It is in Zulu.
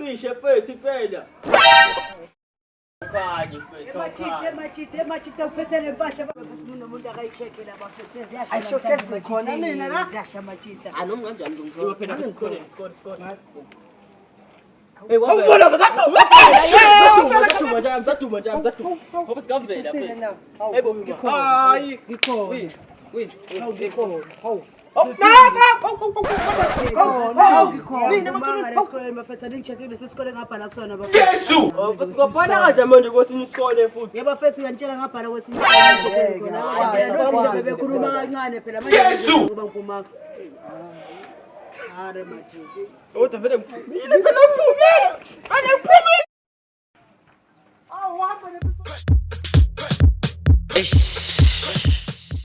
ucishe fethu phela. Khaki fethu. Emachite uphethe lempahla bathi umuntu akayicheck la bafethu ziyasha. Ayishokezi khona mina la. Ziyasha machita. Anoma kanjani ngizothola phela isikole. Hey, awubona mzaduma nje. Ngoba sikavela phela. Hey bo. Hayi, Ngikhona. Wena, awukhona. Hawu. Mina bakhona esikoleni bafethu aningicheckile sesikole ngabhala kusona bafethu. Jesu! Sikubhala kanje manje kwesinye isikole futhi. Yebo bafethu uyantshela ngabhala kwesinye isikole khona. Nothi nje bekhuluma kancane phela manje ngoba ngiphuma. Are manje. Oda vele mphumile phela mphumile. Ane mphumile. Awu hamba.